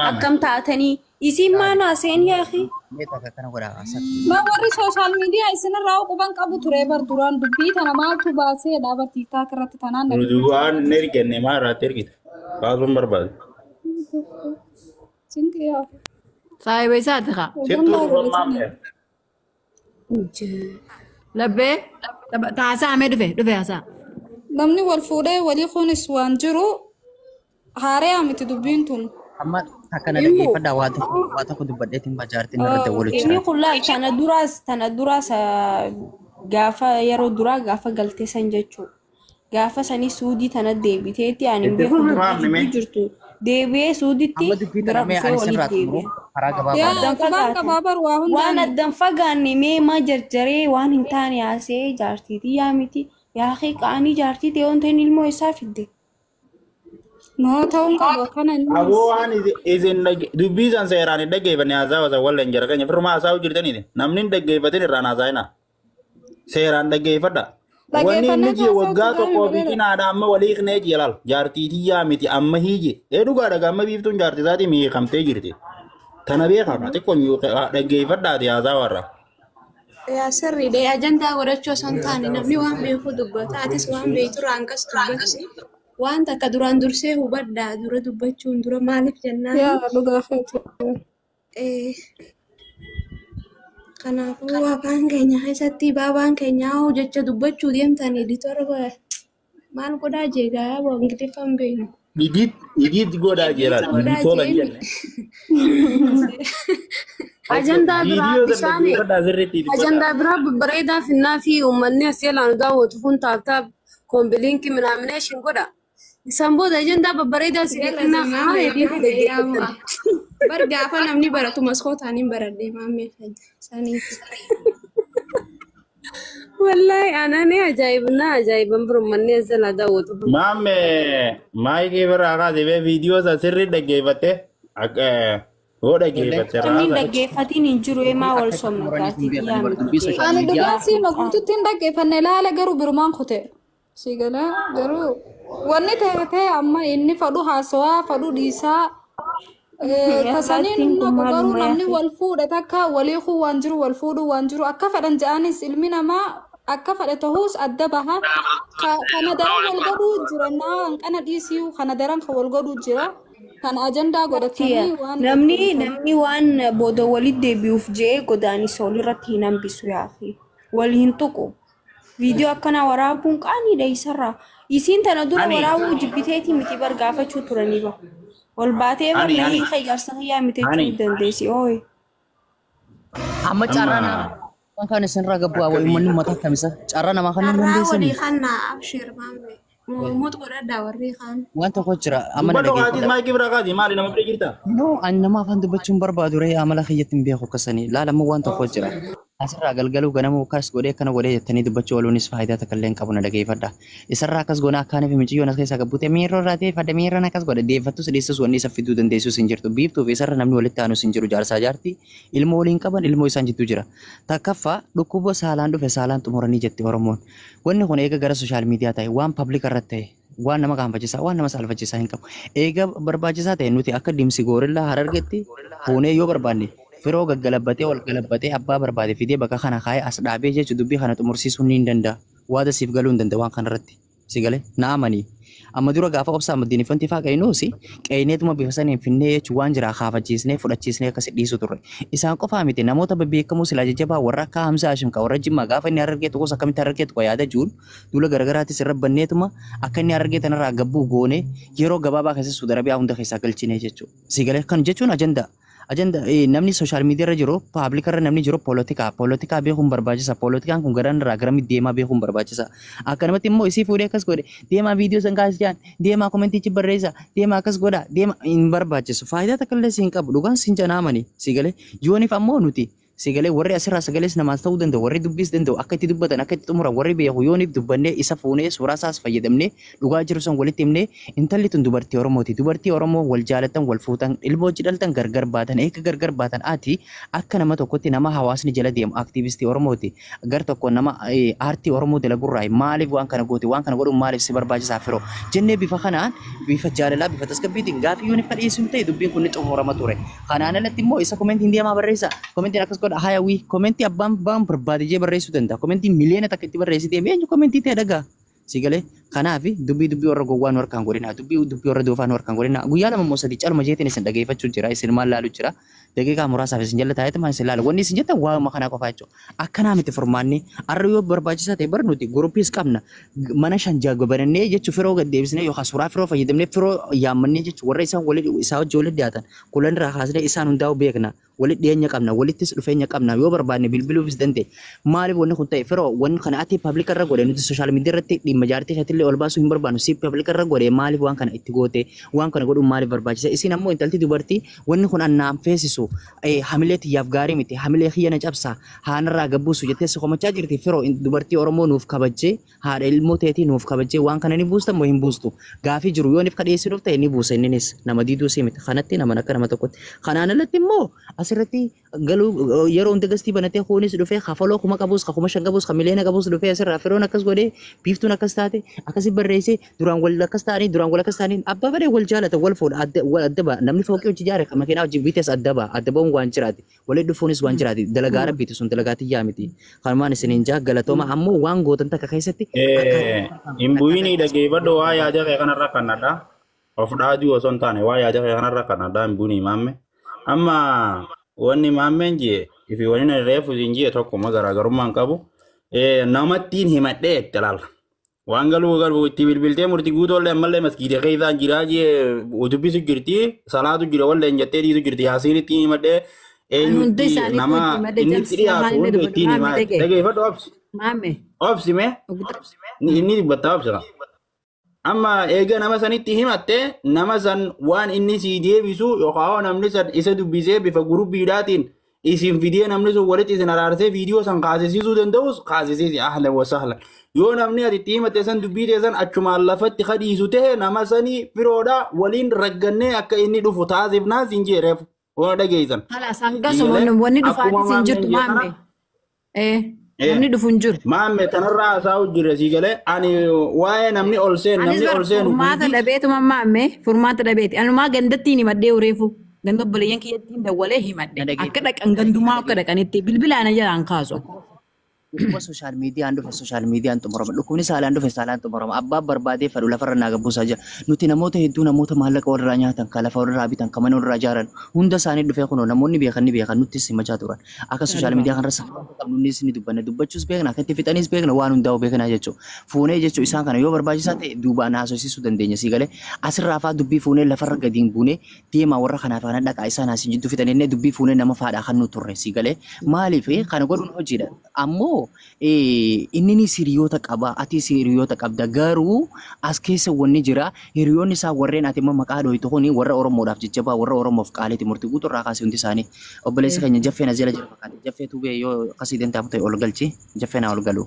أكم تعتني يسي ما ناسين يا أخي Meta kakana goda asat. ما وري سوشيال ميديا إسنا راو كوبان كابو تريبر دوران دبي تنا ما تو باسي دابر تيتا كرت تنا Rujukan neri kene mara tergit. Kalau berbal. سنك يا أخي صاي بيساتها Situ rumah ya. لبي تعسى عمي دفي عسى نمني والفودة ولي خونس وانجرو هاري عم تدبينتون Amma kakana lagi pada wata ko dubadde tin bajartin narate wolu إني chira. قل لا تنا دراس قافة يرو درا قافة قلت سنجتشو قافة سني سودي تنا ديبي تيتي يعني Itu بيخو rumah nih, men. جرتو ديبي سودي Amma تي dubbi درا taname بسوي ani ولي sanrat ديبي muru haraga baba. يا كمان كبابر واهن وانا الدم فقاني ما جرجري وان انتاني عاسي جارتي تي يا ميتي يا أخي كأني جارتي تي وانتين المو يسافد دي نو تاون كبا كان Aku an izin dubbi san seeraan dhagge bane haasawaa sa wallan jara kanya firma haasawuu jirtanii de namni dhaggeeffatin irraan haasa'ina seeraan dhaggeeffadha wanni inni je waggaa tokkoo fi cinaadha amma walii qinee jilaal jaartii tiyyaa miti amma hiije dhugaadha gamma biiftuun jaartii isaatii miiqamtee jirti tana beekama xiqqoo dhaggeeffadhaati haasawaarra. يا سري دي أجندة ورچو سنتاني نمني وان بيخو دبتا أتس وان بيتو رانكس دبتا وان تكا دران درسي هو بدا درا دبچون درا مالف جنان يا لغا خيت إيه kanaafuu afaan keenya keessatti baabaan keenya jecha dubbachuu deemtan editoora maal godhaa jeegaa ingiliffaan beeknu. Idit godhaa jira iditoora jira. أجندة برا بشاني أجندة برا بريدة في النافي ومني أسيلا نداو تكون تاب كومبلينكي من عمناش نقولها سامبود أجندة بريدة سيكنا هاي دي Barga afaan namni baratu maskootaaniin baradhee maammee fayyada. Saniif. والله أنا ني عجيبا برمني أسيلا داوت Maame maayikii biraa kaasee viidiyoo isa sirrii dhaggeeffatte yoo dhaggeeffatte Kami raasa. dhaggeeffatiin hin jiru emaa wal somnataati yaa miti. أنا دباسي ما كنت تندق فنلا لا جرو برمان خته سيجلا جرو وني تهته أما إني فدو هاسوا فدو ديسا تسانين نقدروا نمني والفود أتاكا وليخو وانجرو والفود وانجرو أكفر أن جانس المنا ما أكفر تهوس أدبها كنا دران والجرو جرنا أنا ديسيو كنا دران والجرو جرا كان أجندة قدتني وان Namni waan booda walitti deebi'uuf jee godaanii soolii irratti hin hambisu yaafi. Wal hin tuqu. Viidiyoo akkanaa waraabuun qaaniidha isarraa. Isiin tana dura waraabuu jibbiteetii miti bargaafachuu turanii ba. Wal baatee barnanii xiyyaarsa hiyyaa miteechuu dandeessi ooyi. Amma carrana waan kan isin raga bu'aa wal manni mata kamisa carrana ma kan Har'aa dandeessani. walii kannaa abshir maammee. Muummuutu godhadhaa warri kaan. Wanta ko jira amma Dubbadhu dhaggeeffadha. kaatiis maayikii biraa kaati maali nama bira jirta? No, ani nama afaan dubbachuun barbaadu ree amala kiyyattiin beeku akkasanii laalamu waan tokko jira. Asirraa galgaluu ganamuu akkas godhee akkana godhee jettanii dubbachuu waluunis faayidaa takka illee hin qabu na dhaggeeffadha. Isarraa akkas goona akkaanii fi miciyyoon as keessaa gabbute miirroo irraa deeffadha miirraan akkas godha deeffattus dhiissus wanni isa fiduu dandeessus hin jirtu. Biiftuu fi isarra namni walitti aanus hin jiru jaarsaa jaartii ilmoo waliin qaban ilmoo isaan jittuu jira. Takkaffaa dhukkuba saalaan dhufe saalaan xumuranii jetti Oromoon. Wanni kun eega gara sooshaal miidiyaa ta'e waan pabliik irratti ta'e waan nama gaanfachiisaa waan nama saalfachiisaa hin qabu. Eega barbaachisaa ta'e nuti akka dimsi goorillaa harargetti fuunee yoo barbaanne firoo gaggalabbatee wal galabbatee abbaa barbaade fidee bakka kana kaayee as dhaabee jechuun dubbii kana xumursiisuun ni hin danda'a. Waada siif galuu hin danda'a waan kanarratti. Si galee na amanii. Amma dura gaafa obsaa maddiin ifanti faa qayinuusi qayineetuma bifa saniin finnee jechuun waan jiraa kaafachiisnee fudhachiisnee akkasi dhiisu turre. Isaan qofaa miti namoota bebbeekamoo silaa jajjabaa warra akka Hamza Hashim ka warra Jimmaa gaafa inni harargee tokkos akkamitti harargee tokko yaada jiruun duula garaagaraatis irra banneetuma akka inni harargee tanarraa gabbuu goonee yeroo gabaabaa keessatti Suudi Arabiyaa hunda keessaa galchinee jechuudha. Si galee kan jechuun ajandaa. Ajanda namni social media irra jiru public irra namni jiru politika beekuun barbaachisa politikaan kun garan irraa gara deemaa beekuun barbaachisa akkanumatti immoo isii fuudhee akkas godhe deemaa viidiyoo san kaas jaan deemaa koomentiichi barreessa deemaa akkas godha deemaa hin barbaachisu faayidaa takka illee siin qabu dhugaan siin janaamani si galee yooniif ammoo nuti Sigalee warri asirraa sagalees namaas ta'uu danda'u warri dubbis danda'u akka itti dubbatan akka itti xumuran warri beeku yooniif dubbannee isa fuunee suuraa isaas fayyadamnee dhugaa jiru san walitti himnee intalli tun dubartii Oromooti. Dubartii Oromoo wal jaalatan wal fuutan ilmoo dhaltan gargar baatan eega gargar baatan ati akka nama tokkotti nama hawaasni jala deemu aktiivistii Oromooti. Gar tokko nama aartii Oromoo dalagurraa maaliif waan kana gooti waan kana godhuun maaliif si barbaachisaa firoo jennee bifa kanaan bifa jaalalaa bifa tasgabbiitiin gaafii yooniif kadhiyeessuun ta'e dubbiin kun ni xumurama ture. Kanaan alatti immoo isa komentiin deemaa barreessa komentiin akkas godha hayaawii komentii abbaan barbaade jee barreessuu danda'a komentii miliyoona takka itti barreessitee eenyu komentii ta'e dhagaa sigalee kanaaf dubbii warra gowwaan warkaan godhina dubbii warra doofaan warkaan godhina guyyaa lama moo sadii calma jeetiin isin dhageeffachuu jira isin maal laaluu jira daqiiqaa muraasaaf isin jala taa'eeti maan isin laala wanni isin jettan waa'uma kanaa qofaa jechuudha akkanaa miti furmaanni har'a yoo barbaachisaa ta'e barnuti guruppiis qabna mana shan jaagobanannee jechuu firoo gad deebisnee yookaan suuraa firoo fayyadamnee firoo yaammannee jechuu warra isaa wajjin walitti dhiyaatan kulan irraa kaasnee isaan hundaa'u beekna walitti dhiyeenya qabna walittis dhufeenya qabna yoo barbaanne bilbiluufis danda'e maaliif wanni kun ta'e firoo wanni kana ati pabliika irra godhe nuti sooshaal miidiyaa irratti dhimma jaartii isaatiillee ol baasuu hin barbaannu si pabliika irra godhe maaliif waan kana itti goote waan kana godhuun maaliif barbaachisa isin ammoo intalti dubartii wanni kun annaan feesisu hamilee xiyyaaf gaarii miti hamilee kiyyana cabsa haanarraa gabbuusu jettee si komachaa jirti firoo dubartii Oromoo nuuf kabajjee haadha ilmoo teetii nuuf kabajjee waan kana ni buusta moo hin buustu gaafii jiru yooniif kadheessinuuf ta'e ni buusa inninis nama diiduu si miti kanatti nama akka nama tokkotti kanaan alatti immoo asirratti galuu yeroo hundi gastii banatee kunis dhufee kafaloo kuma qabus kuma shan qabus miliyoona qabus dhufee asirraa firoon akkas godhee biiftuun akkas taate akkasi barreessee duraan wal akkas ta'anii abbaa fedhee wal jaalata wal fuudha adda ba'a namni fooqii hojii jaare makiinaa hojii biitees adda ba'uun waan jiraati walitti dhufuunis waan jiraati dalagaa rabbiiti sun dalagaa xiyyaa miti kanumaan isiniin jaa galatooma ammoo waan gootan takka keessatti hin bu'inii dhageeffadhu waa yaada kee kanarra kannadha of dhaaduu osoo hin taane waa yaada kee kanarra kannadha hin bu'inii maamme amma wanni maammeen jee ifi wani reefu jinjie tokkuma garaagarummaan qabu namattiin himadhee itti laala waan galuu itti bilbiltee murtii guutoollee ammallee maskiidee keessaan jiraa jee utubbisu jirti salaatu jira wallee jettee dhiisu jirti yaasiin ittiin himadhee eenyutti nama inni itti dhiyaatu hundi ittiin himaa dhageeffadhu obsi mee inni dubbatta obsira amma eega nama sanitti himatte nama san waan inni sii deebisu yookaan namni san isa dubbisee bifa gurubbiidhaatiin isin fidee namni sun walitti isin araarsee viidiyoo san kaasisiisuu danda'us kaasisiisi ahlan wasahlan yoo namni ati himatte san dubbii teessan achumaan lafatti kadhiisu ta'e nama sanii firoodha waliin raggannee akka inni dhufu taasifnaa sin jeereef waan dhageessan. Halas hangasuma wanni dhufaatis hin jirtu maamme. Namni dhufu hin jiru. Maamme tanarraa haasa'u jira sii galee ani waa'ee namni ol seenu. Furmaata dhabeetuma maamme furmaata dhabeeti. Anumaa gandattiin himadhee ureefu ganda obboleeyyan kiyyattiin dawwalee himadhe. Akka dhaqan gandumaa akka dhaqanitti bilbilaan jalaan kaasu. Dhukkuba sooshaal miidiyaan dhufe sooshaal miidiyaan xumurama dhukkubni saalaan dhufe saalaan xumurama abbaan barbaadee fedhu lafarra naa gabbuusaa jira nuti namoota hedduu namoota maallaqa walirraa nyaatan kan lafa walirraa bitan kan mana walirraa ijaaran hunda isaanii dhufee kunoo namoonni beekan nuttis himachaa turan akka sooshaal miidiyaa kanarra sababnis ni dubbanne dubbachuus beekna akka itti fixanis beekna waan hundaa'u beekna jechuudha fuunee jechuu isaan kana yoo barbaachisaa ta'e duubaan haasofsiisuu dandeenya sii galee asirraa fa'aa dubbii fuunee lafarra gadiin buunee deemaa warra kanaaf kana dhaqaa isaan asiin jidduu fixanii dubbii fuunee nama faadhaa kan nu turre sii galee maaliif kana godhuun hojiidha ammoo inni hiriyoota qaba ati hiriyoota qabda garuu as keessa wanni jira hiriyoonni isaa warreen ati maqaa dhooytu kuni warra Oromoodhaaf jajjabaa warra Oromoof qaaliiti murtii guutuu irraa kaasee hundi isaanii obboleessi keenya jaffeen as jala jira fakkaate jaffee tubee yoo akkasii dantaaf ta'e ol galchi jaffeen ol galu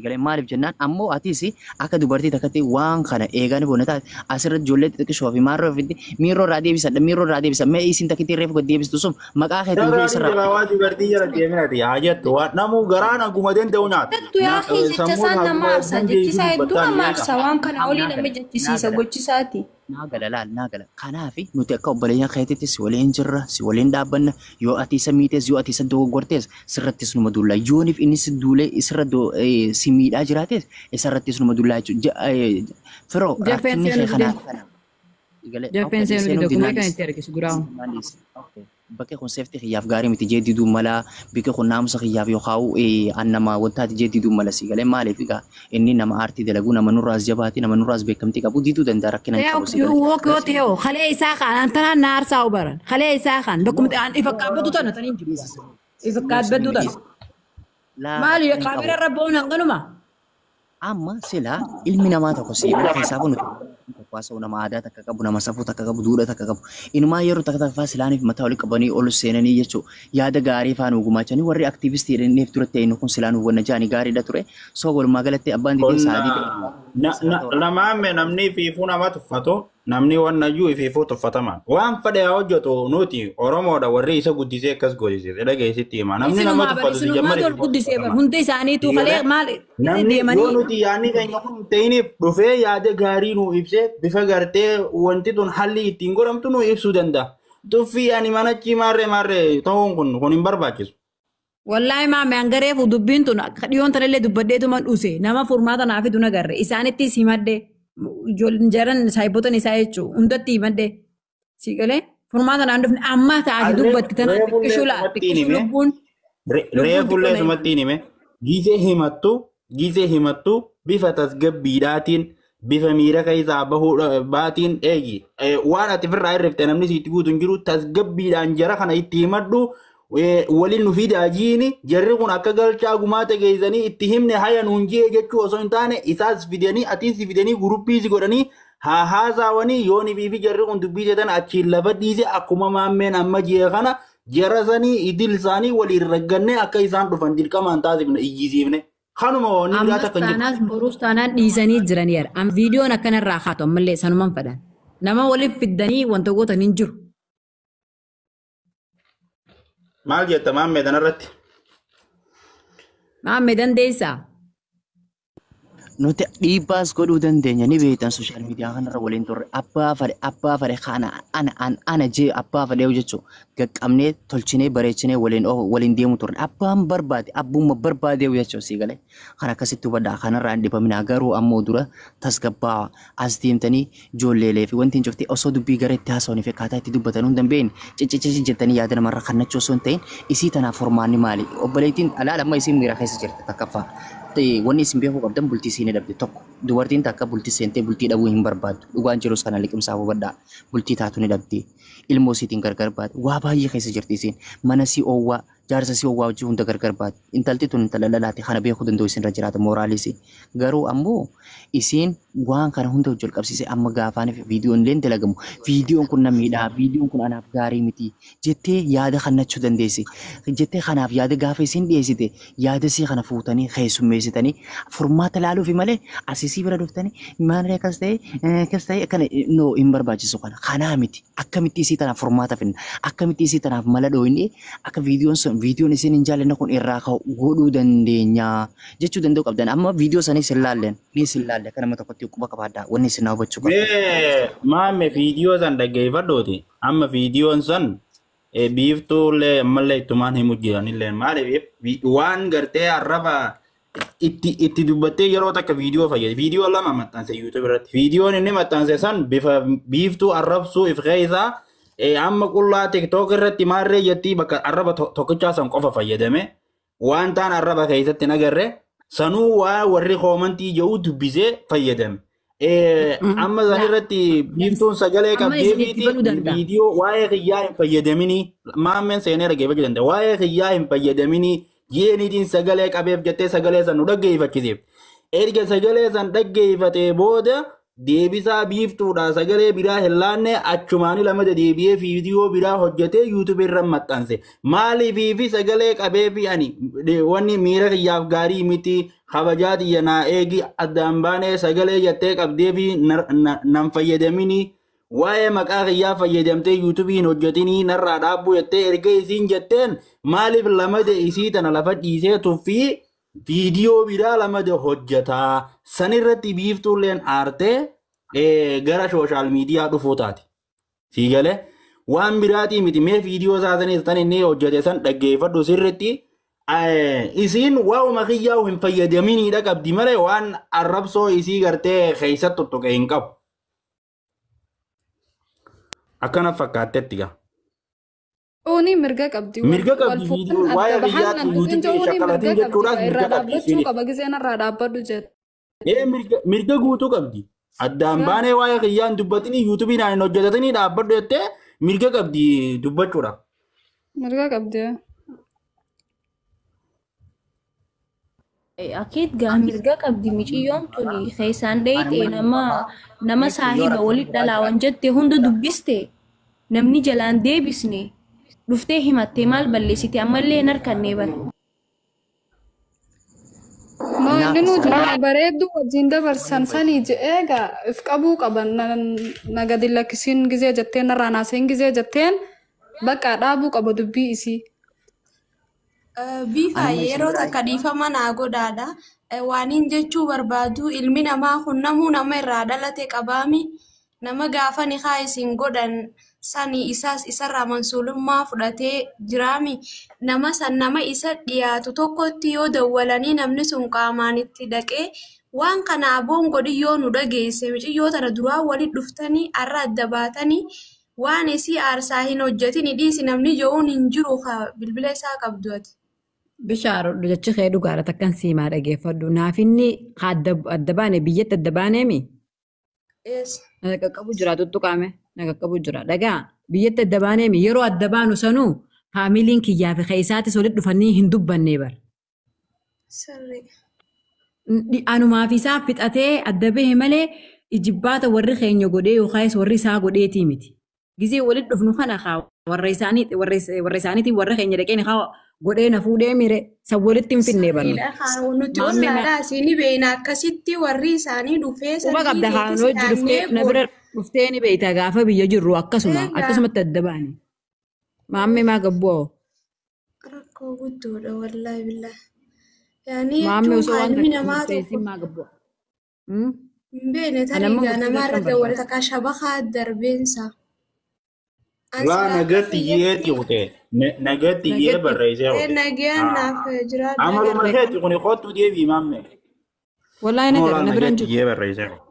galee maaliif jennaan ammoo atis akka dubartii takkatti waan kana eegaan boonata asirratti ijoollee xixiqqishoo fi miirroo irraa deebisa mee isin takkitti reefu gad deebistu sun maqaa keetiin yoo isarraa waa dubartii jala deeminati haa jettu waan namuu garaan haguma danda'u nyaata. Yaa jecha isaan nama aarsa jechisaa hedduu nama aarsa waan kana olii nama jechisiisa gochisaati. Naagala kanaafi nuti akka obboleeyyan keetitti si waliin jirra si waliin dhaabbanna yoo ati isa miitees yoo ati isa dogoggortees sirrattis numa duulla yooniif inni si duulee isirra si miidhaa jiraatees isarrattis numa duullaa jechuudha firoo rakkinni kee kanaaf kana. Jaffeen seenuu dokumentii kan itti argisu guraamu. Bakka kun seeftii xiyyaaf gaarii miti jeediduu mala bakka kun naamusa xiyyaaf yookaan annama wantaati jeediduu mala si galee maaliif egaa inni nama aartii dalaguu nama nurraas jabaati nama nurraas beekamtii qabu diiduu danda'a rakkina hin qabu si galee. Yoo ta'u halee isaa kan antanaan na aarsaa ubaran halee isaa kan dokumentii an ifa qaabbatu tana taniin jiru ifa qaabbatu tana. Maali kaameraa irra boona hanganuma. Amma sila ilmi namaa tokko seenaa keessaa kun Kuasa nama ada tak kabu nama safu tak kabu dura tak kabu. Inuma yeru tak tak fasilani mata oli kabani olu senani yecho. Yada gari fanu gumachani warri aktivisti ini turte inu kun silanu wana jani gari da ture. So gol magalate abandi di sadi. Lama me namni fiifu nama tuffatu namni wanna juu fiifu tuffataman waan fadhe hojjetu nuti oromoodha warri isa guddisee akkas godhise dhageessitti hima namni nama tuffatu si jammari hundi isaaniitu kalee maal namni yoo nuti yaadni keenya kun ta'iniif dhufee yaada gaarii nu ibsee bifa gartee wanti tun halli ittiin godhamtu nu ibsuu danda'a tuffii ani manachi maarree ta'uun kun hin barbaachisu. Wallahi maame angareefu dubbiin tun dhiyoon tanallee dubbadheetuma dhuse nama furmaata naafi duna garre isaanittis himadde jaran saayibotan isaa jechuun hundatti himadde siigalee furmaata naan dhufne amma taati dubbatti tana xiqqishu lubbuun reefullee sumattiin hime gisee himattu bifa tasgabbiidhaatiin bifa miira keessaa baatiin eegi waan ati firraa irrifte namni sitti guutu hin jiru tasgabbiidhaan jara kana itti himadhu. Waliin nu fidaajiini jarri kun akka galchaa gumaata geessanii itti himne haya nuun jee jechuu osoo hin taane isaas fidanii atiis fidanii guruppiis godhanii haa haasaawanii yoonii fi jarri kun dubbii jedhan achiin lafa dhiise akkuma maammeen amma jee kana jarasanii idil isaanii waliin ragganne akka isaan dhufan dirqamaan taasifne iyyisiifne kanuma wanni biraata kan jedhu. Ammas boruus taanaan dhiisanii jiraniidha. Am viidiyoon akkanarraa haatu ammallee sanumaan fedhan nama waliif fiddanii wanta gootan hin jiru. Maal jetta maammee tanarratti? Maammee dandeessaa? Nuti dhiibbaas godhuu dandeenya ni beektan sooshaal miidiyaa kanarra waliin turre abbaa fadhe kana ana jee abbaa fadhe jechuun gaqqabnee tolchinee bareechinee waliin deemu turre abbaan barbaade abbumma barbaadee jechuun sii galee kan akkasitti hubadhaa kanarraa hin dhibamina garuu ammoo dura tasgabbaa as deemtanii ijoolleelee fi wanti hin cufte osoo dubbii gareetti haasawanii fi akkaataa itti dubbatan hin dandeenye ciccici jettanii yaada namarra kannachuu osoo hin ta'in isii tanaaf formaanni maali obboleettiin alaala amma isiin miira keessa jirti takkaffaa. Wanni isin beekuu qabdan bultii isiin dhabde tokko dubartiin takka bultii seentee bultii dhabuu hin barbaaddu dhugaan jirus kana liqimsaa hubadhaa bultii taatu ni dhabde ilmoo isiitiin gargar baate waa baay'ee keessa jirti isiin mana si oowwaa jaarsa si oowwaa hojii hunda gargar baate intalti tun intala lalaate kana beekuu danda'u isin irra jiraata mooraalisi garuu ammoo isiin waan kana hunda hojii qabsiise amma gaafaaniif viidiyoon illee dalagamu viidiyoon kun namiidhaa viidiyoon kun anaaf gaarii miti jettee yaada kannachuu dandeesse jettee kanaaf yaada gaafa isiin dhiyeessite yaada isii kana fuutanii keessummeessitanii furmaata laaluufi malee asisii bira dhuftanii maal akkas ta'e kana no hin barbaachisu kanaa miti akkamitti isii tanaaf furmaata finna akkamitti isii tanaaf mala dhooyne akka viidiyoon isiin hin jaallanne kun irraa ka'u godhuu dandeenya jechuu danda'u qabdan amma viidiyoo sanis hin laalleen ni sin laalle kana nama tokkotti quba qabaadha wanni isin hubachuu qabdu. Maamme viidiyoo san dhaggeeffadhooti amma viidiyoon san biiftuullee ammallee ittumaan himu jiranillee maaliif waan gartee arraba itti dubbattee yeroo takka viidiyoo fayyade viidiyoo lama maxxanse yuutuub irratti viidiyoon inni maxxanse san bifa biiftuu arrabsuu if keessaa amma qullaa tiktook irratti maarree jettii bakka arraba tokkichaa san qofa fayyadame waan taan arraba keessatti nagarre sanuu waa warri koomantii jedhu dubbisee fayyadame. Amma san irratti biiftuun sagalee qabdee viidiyoo waa'ee kiyyaa hin fayyadaminii maammeen seenee dhaggeeffachuu danda'a waa'ee kiyyaa hin fayyadaminii jeeniitiin sagalee qabeef jettee sagalee san nu dhaggeeffachiseef erga sagalee san dhaggeeffatee booda deebisaa biiftuudha sagalee biraa hin laanne achumaanii lamada deebi'ee viidiyoo biraa hojjetee yuutuub irra maxxanse maaliifi sagalee qabeefi ani wanni miira kiyyaaf gaarii miti kabajaa xiyya naa eegi addaan baanee sagalee jettee qabdeefi nan fayyadaminii waa'ee maqaa kiyyaa fayyadamtee yuutuubii hin hojjetinii narraa dhaabbuu jettee erga isiin jetteen maaliif lamada isii tana lafa dhiisee tuffii viidiyoo biraa lamada hojjetaa sanirratti biiftuulleen aartee gara sooshaal miidiyaa dhufuu taate. Siigalee waan biraatii miti mee viidiyoo isaanii tan inni hojjete san dhaggeeffadhu sirritti isiin waa'uma kiyyaa hin fayyadaminidha qabdi malee waan arrabsoo isii gartee keessatti tuttuqe hin qabu. Akkana fakkaattetti gaa. Oni mirga qabdi. Mirga qabdi viidiyoo waa'ee kiyyaatti yuutuubii shakkalatiin jechuudhaaf mirga qabdi. Qaba giseen irraa dhaabbadhu jedha. Mirga guutuu qabdi. Addaan baanee waa'ee kiyyaan dubbatanii yuutuubii naan hin hojjetatanii dhaabbadhu jettee mirga qabdi dubbachuudhaaf. Mirga qabdi. Akit gaa mirga qabdi miciyyoon tuni keessaan dheeyte nama saahiba walit dhalaawan jette hunda dubbiste namni jalaan deebisne dhuftee himattee maal balleessite ammallee hin harkannee bara. No, inni nuti nama bareedduu wajjin dabarsan sanii je'eega if qabuu qaban na gadi lakkisiin gizee jetteen narraa naaseen gizee jetteen bakka dhaabuu qaba dubbii isii. Bifa yeroo takka dhiifama naa godhaadha. Waaniin jechuu barbaadu ilmi namaa kun namuu nama irraa dhalate qabaami. Nama gaafa niqaa isin godhan sani isaas isarraa mansuulummaa fudhatee jiraami. Nama san nama isa dhiyaatu tokkotti yoo dawwalanii namni sun qaamaan itti dhaqee waan kana aboon godhi yoo nu dhageesse miciyyoo tana duraa walit dhuftanii arra adda baatanii waan isii aarsaa hin hojjetin dhiisi namni jo'uun hin jiru bilbila isaa qabdu ati. Bishaaro jechi kee dhugaadha takkan siimaa dhageeffadhu. Naaf inni adda baane biyyatti adda baaneemi. Na qaqqabu jira tuttuqaame na qaqqabu jira dhagaa biyyatti adda baaneemi yeroo adda baanu sanuu faamiliin kiyyaa fi keessaattis walitti dhufanii hin dubbannee bara. Anumaaf isaa fixatee adda bahe malee ijibbaata warri keenya godhee yookaas warri isaa godheetii miti. Gizee walitti dhufnu kana warra isaaniitiin warra keenya dhaqeen godhee na fuudhee mire san walitti hin finnee barnu. Nuti ollaadhaa isin beeyna akkasitti warri isaanii dhufee Quba qabda kaan hojii dhuftee na bira dhuftee ni beeyta gaafa biyya jirru akkasumatti adda baane. Maammee maa gabboo? Rakkoo guddoodha wallaahi billaahi. Yaani Maammee osoo waan ilmi namaa tokko maa gabboo? hin beekne tarii namarra dawwala takka shabakaa darbeensa. Laa nagatti yeeti kute nagatti yee barreessee kute. Nagaan naaf jiraadha. Amaluma keetti kuni kottu deebii mamme. Wallaahi na gara na bira hin jiru. Yee barreessee kute.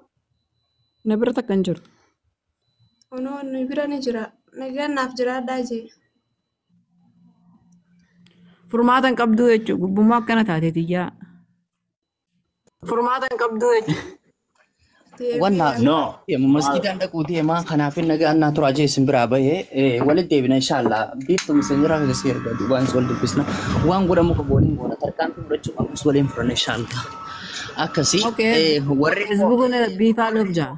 Na bira takka hin jiru. Onoo nu bira ni jira. Nagaan naaf jiraadhaa jee. Furmaata hin qabduu jechuudha. Gubbummaa akkana taateetiyyaa. Furmaata hin qabduu jechuudha. Wanna No. masjidaan dhaquu deemaa kanaaf nagaa annaa tura ajee isin biraa bahee walitti deebina inshaallaa biiftuu misenjiraa fi gasii erga duubaan wal dubbisna waan godhamu qabu waliin goona tarkaanfii fudhachuu qabus waliin furanne inshaallaa akkasii warri Facebookun biifaa loof jaa.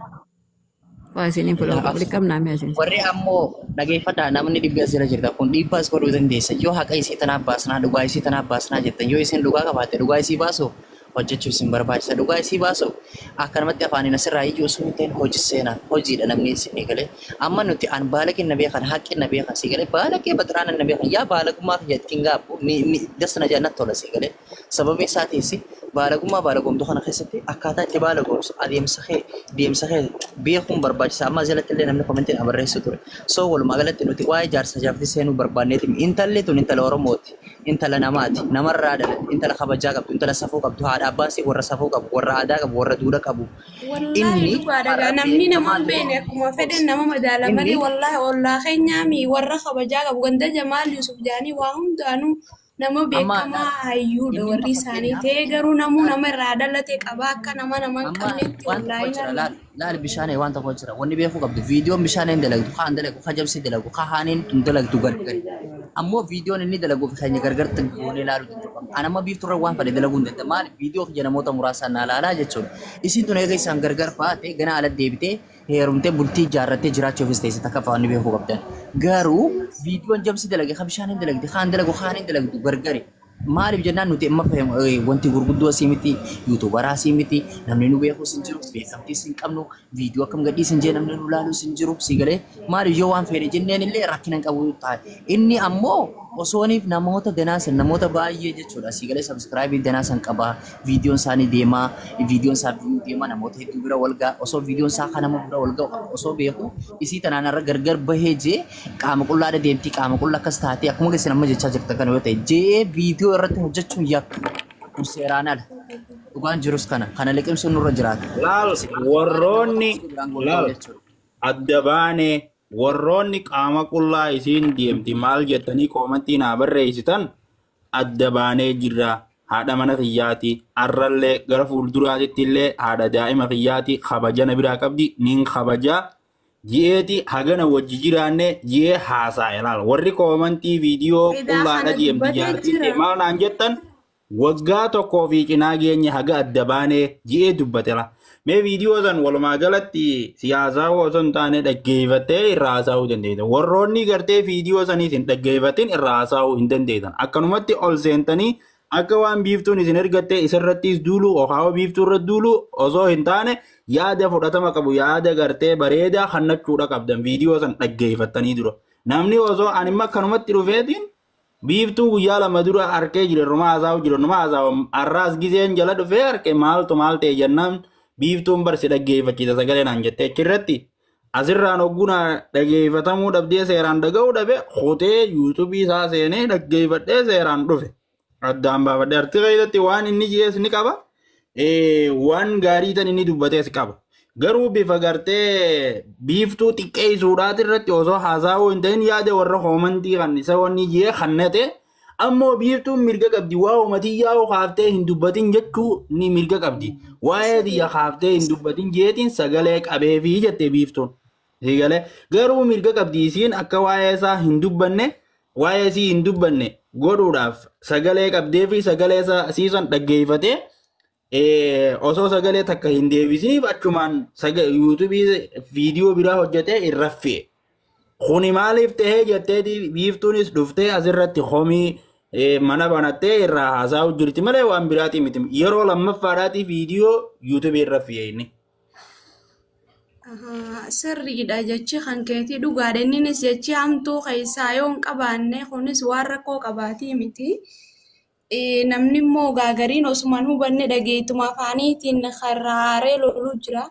Waa isiniin fudhatu walitti qabnaa mi'a isin. warri ammoo dhageeffadhaa namni dhibbi asirra jirta kun dhiibbaas godhuu dandeessa yoo haqa isii tanaaf baasnaa dhugaa isii tanaaf baasnaa jettan yoo isin dhugaa qabaatte dhugaa isii baasu hojjechuu isin barbaachisa dhugaa isii baasu akkanumatti afaaniin asirraa iyyuu osoo hin ta'in hojii seenaa hojiidha namni isin galee amma nuti an baala kenna beekan haqqi na beekan si galee baala kee baxiraan na beekan yaa baalagummaa fi jettiin gaabbu dasna jannat tola si galee sababii isaatiis baalagummaa baalagumtuu kana keessatti akkaataa itti baalagumsu adeemsa kee beekuun barbaachisa amma jalatti illee namni komentiin abarreessu ture soo walumaa galatti nuti waa'ee jaarsa jaartii seenuu barbaanneeti intalli tun intala Oromooti intala namaati namarraa dhalate intala kabajaa qabdu intala safuu qabdu haadha abbaa warra safuu qabu warra aadaa qabu warra duudhaa qabu. Wallahi dhugaadha namni nama hin beekne akkuma fedhan nama madaala malee wallahi ollaa keenyaami warra kabajaa qabu ganda Jamaal Yusuf jaanii waa hundaanuu nama beekamaa hayyuudha warri isaanii ta'ee garuu namuu nama irraa dhalate qaba akka nama hin qabnetti wallahi laal bishaan waan tokko jira wanni beekuu qabdu viidiyoon bishaan hin dalagdu kaan dalagu kaan jabsi dalagu kaan haaniin tun dalagdu gargari ammoo viidiyoon inni dalaguuf keenya gargar goonee ilaaluu danda'u anamma biifturra waan fedhe dalaguu hin danda'u maali viidiyoo kiyya namoota muraasaan naalaalaa jechuudha isin tun eega isaan gargar baate gana ala deebitee heerumtee bultii ijaarrattee jiraachuufis ta'e takka faanni beekuu qabdan garuu viidiyoon jabsi dalage kaan bishaan hin dalagde kaan dalagu kaan hin dalagdu gargari maaliif jennaan nuti amma wanti gurguddoo asii miti yuutuubaraa asii miti namni nu beekus hin jiru beekamtiis hin qabnu viidiyoo akkam gadhiisin jee namni nu laalus hin jiru si galee maaliif yoo waan fedhe jenneen illee rakkina hin qabu taa'e inni ammoo osooniif namoota danaasan namoota baay'ee jechuudha si galee sabskraayibii danaasan qabaa viidiyoon isaanii deemaa namoota hedduu bira walgaa osoo viidiyoon isaa kana nama bira walgaa osoo beeku isii tanaan irra gargar bahee jee qaama qullaadha deemtii qaama qulla akkas taatee akkuma geessin amma jechaa jirta kana yoo ta'e jee viidiyoo irratti hojjechuun yakka kun seeraan ala dhugaan jirus kana liqimsuun nurra jiraata. Laal warroonni laal adda baane warroonni qaama qullaa isiin deemti maal jettanii koomantii naa barreessitan adda baanee jirra haadha mana kiyyaati arrallee gara fuulduraatitti illee haadha daa'ima kiyyaati kabajana biraa qabdi nin kabajaa ji'eeti hagana wajji jiraanne ji'ee haasaa ilaal warri koomantii viidiyoo qullaadha deemti jaartii maal naan jettan waggaa tokkoo fi cinaa geenya haga adda baanee ji'ee dubbatela. Mee viidiyoo san walumaa galatti siyaasaa osoo hin taane dhaggeeffattee irraa haasa'uu dandeessan. Warroonni gartee viidiyoo saniis hin dhaggeeffatin irraa haasa'uu hin dandeessan. Akkanumatti ol seentanii akka waan biiftuun isin ergattee isarrattis duulu ohaawwa biiftuu irra duulu osoo hin taane yaada fudhatama qabu yaada gartee bareedaa hannachuudha qabdan viidiyoo san dhaggeeffattanii dura. Namni osoo animma akkanumatti dhufeetiin biiftuu guyyaa lama dura harkee jira rumaa haasa'u jira rumaa haasa'u arraas gizeen jala dhufee harkee maaltu maal ta'e jennaan biiftuun barsi dhaggeeffachiisa sagalee naan jettee achirratti asirraan hogguna dhaggeeffatamuu dhabdee seeraan dhaga'uu dhabe hotee yuutuubii isaa seenee dhaggeeffadhee seeraan dhufe addaan baafadhee arti keessatti waan inni ji'ees ni qaba waan gaarii tan inni dubbatees qaba garuu bifa gartee biiftuu xiqqeessuudhaati irratti osoo haasa'uu hin ta'in yaada warra hoomantii kan isa wanni ji'ee kannate ammoo biiftuun mirga qabdi waa uummatii yaa'u haaftee hin dubbatin jechuu ni mirga qabdi waa'ee biyya haaftee hin dubbatin jeetiin sagalee qabeefii jette biiftuun sagalee garuu mirga qabdi isiin akka waa'ee isaa hin dubbanne waa'ee isii hin dubbanne godhuudhaaf sagalee qabdeefi sagalee siisan dhaggeeffatee osoo sagalee takka hin deebisiniif achumaan yuutuubii viidiyoo biraa hojjetee hin raffee kuni maaliif ta'ee jetteeti biiftuunis dhuftee asirratti homii mana banattee irraa haasa'u jirti malee waan biraatii miti yeroo lammaffaadhaati viidiyoo yuutuubii irra fi'eeni. Sirriidha jechi kan keetii dhugaadha innis jechi hamtuu keessaa yoo hin qabaanne kunis waan rakkoo qabaatii miti. Namni immoo gaagariin osumaan hubanne dhageetuma afaaniitiin harraaree loluu jira.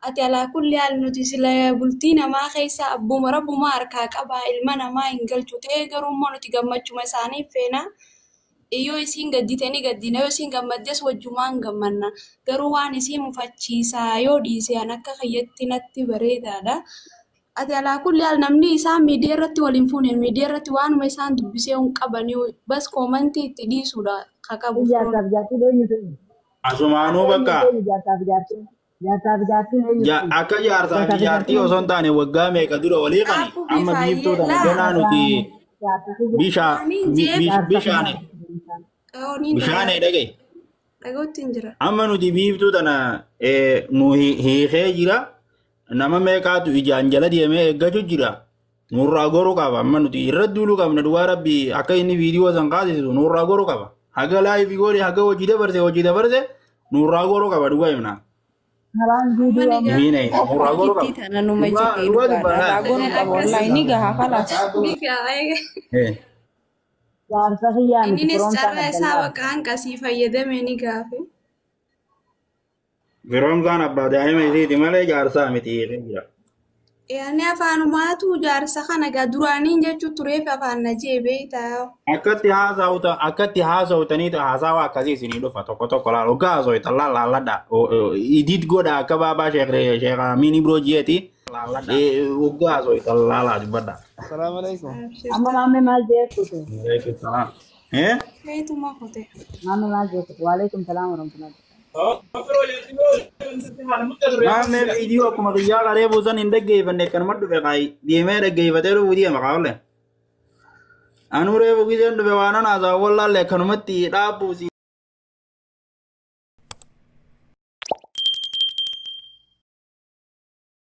Ati alaa kulli haal nuti sila bultii namaa keessa abbuma rabbumaa harkaa qabaa ilma namaa hin galchu ta'ee garuu immoo nuti gammachuma isaaniif feena. Yoo isiin gadditanii gaddina yoo isiin gammaddes wajjumaan gammanna. Garuu waan isii mufachiisaa yoo dhiiseen akka kiyyatti natti bareedaadha. Ati alaa kulli haal namni isaan miidiyaa irratti waliin fuune miidiyaa irratti waanuma isaan dubbisee hin qabanii bas koomantii itti dhiisuudha ka qabu. Asumaanuu bakka. Akka jaarsaa fi jaartii osoo hin taane waggaa meeqa dura walii qani amma biiftuu tana ganaa nuti bishaane dhagaye. Amma nuti biiftuu tana nu hiikee jira nama meeqaatu ijaan jala deemee eeggachuu jira nurraa goruu qaba amma nuti irra duuluu qabna dhugaa rabbi akka inni viidiyoo san kaasisu nurraa goruu qaba haga laayifii godhe haga hojii dabarse nurraa goruu qaba dhugaa himnaa. Ini murah guru kan? Tana numa jadi ragon online ni gak kalas. Ini secara sama kan kasih faedah meni gafe. Verom kan abba dah ini sih dimana jarsa miti ya. Ini apa numatu jarsa kan agak durani jadi turepe apa najebe tahu. Akat tiha sauta ni tu hasawa kasih sini do foto lah loga so itu lalada edit goda kababa shekre mini bro jeti lalada loga so itu lala jubada. Assalamualaikum. Amma mame mal je kutu. Waalaikumsalam. Itu mah kote. Mame mal je kutu. Waalaikumsalam warahmatullahi. Namne video kuma ya gare buzan indage bande kan madu be kai dieme dage batero video makawle anure bugizen do be wana na za walla le kanumati da buzi